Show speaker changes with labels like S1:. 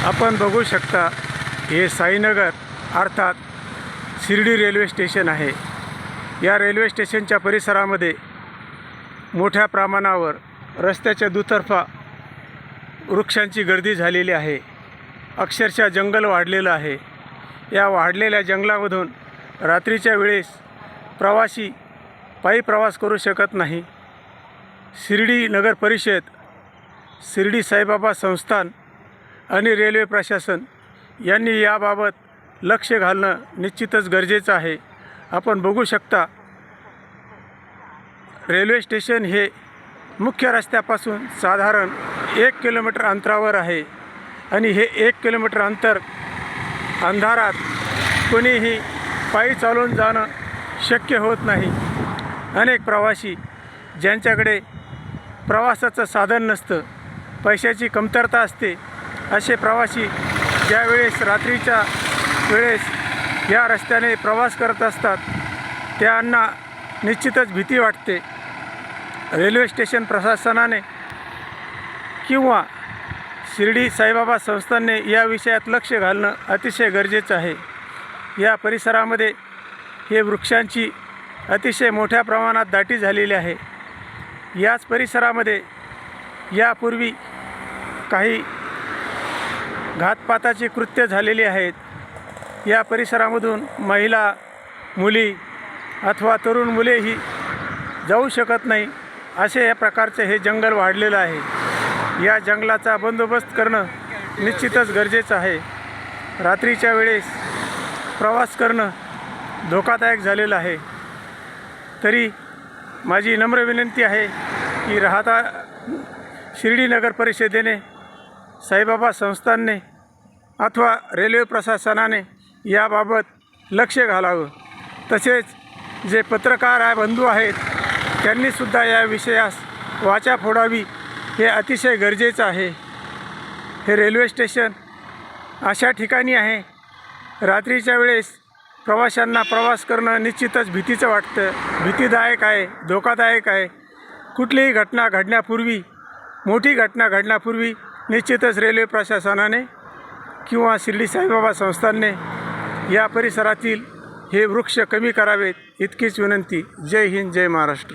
S1: आपण बघू शकता हे साईनगर अर्थात शिर्डी रेल्वे स्टेशन आहे। या रेल्वे स्टेशनच्या परिसरामध्ये मोठ्या प्रमाणावर रस्त्याच्या दुतर्फा वृक्षांची गर्दी झालेली आहे। अक्षरशः जंगल वाढलेलं आहे। या वाढलेल्या जंगलामधून रात्रीच्या वेळेस प्रवासी पायी प्रवास करू शकत नाही। शिर्डी नगर परिषद, शिर्डी साईबाबा संस्थान आणि रेल्वे प्रशासन यांनी याबाबत लक्ष घालणं निश्चितच गरजेचं आहे। आपण बघू शकता रेल्वे स्टेशन हे मुख्य रस्त्यापासून साधारण 1 किलोमीटर अंतरावर आहे आणि हे 1 किलोमीटर अंतर अंधारात कोणीही पायी चालून जाणं शक्य होत नाही। अनेक प्रवासी ज्यांच्याकडे प्रवासाचं साधन नसतं, पैशाची कमतरता असते, असे प्रवासी ज्यावेळेस रात्रीच्या वेळेस या रस्त्याने प्रवास करत असतात त्यांना निश्चितच भीती वाटते। रेल्वे स्टेशन प्रशासनाने किंवा शिर्डी साईबाबा संस्थानने या विषयात लक्ष घालणं अतिशय गरजेचं आहे। या परिसरामध्ये हे वृक्षांची अतिशय मोठ्या प्रमाणात दाटी झालेली आहे। याच परिसरामध्ये यापूर्वी काही घातपाताची कृत्य झालेली आहेत। या परिसरामधून महिला, मुली अथवा तरुण मुलेही जाऊ शकत नाही, असे या प्रकारचे हे जंगल वाढलेलं आहे। या जंगलाचा बंदोबस्त करणं निश्चितच गरजेचं आहे। रात्रीच्या वेळेस प्रवास करणं धोकादायक झालेलं आहे। तरी माझी नम्र विनंती आहे की राहता शिर्डी नगर परिषदेने, साईबाबा संस्थानने अथवा रेल्वे प्रशासनाने याबाबत लक्ष घालावं। तसेच जे पत्रकार बंधू आहेत त्यांनीसुद्धा या विषयास वाचा फोडावी, हे अतिशय गरजेचं आहे। हे रेल्वे स्टेशन अशा ठिकाणी आहे, रात्रीच्या वेळेस प्रवाशांना प्रवास करणं निश्चितच भीतीचं वाटतं, भीतीदायक आहे, धोकादायक आहे। कुठलीही घटना घडण्यापूर्वी, मोठी घटना घडण्यापूर्वी निश्चितच रेल्वे प्रशासनाने किंवा शिर्डी साईबाबा संस्थानने या परिसरातील हे वृक्ष कमी करावेत, इतकीच विनंती। जय हिंद, जय महाराष्ट्र।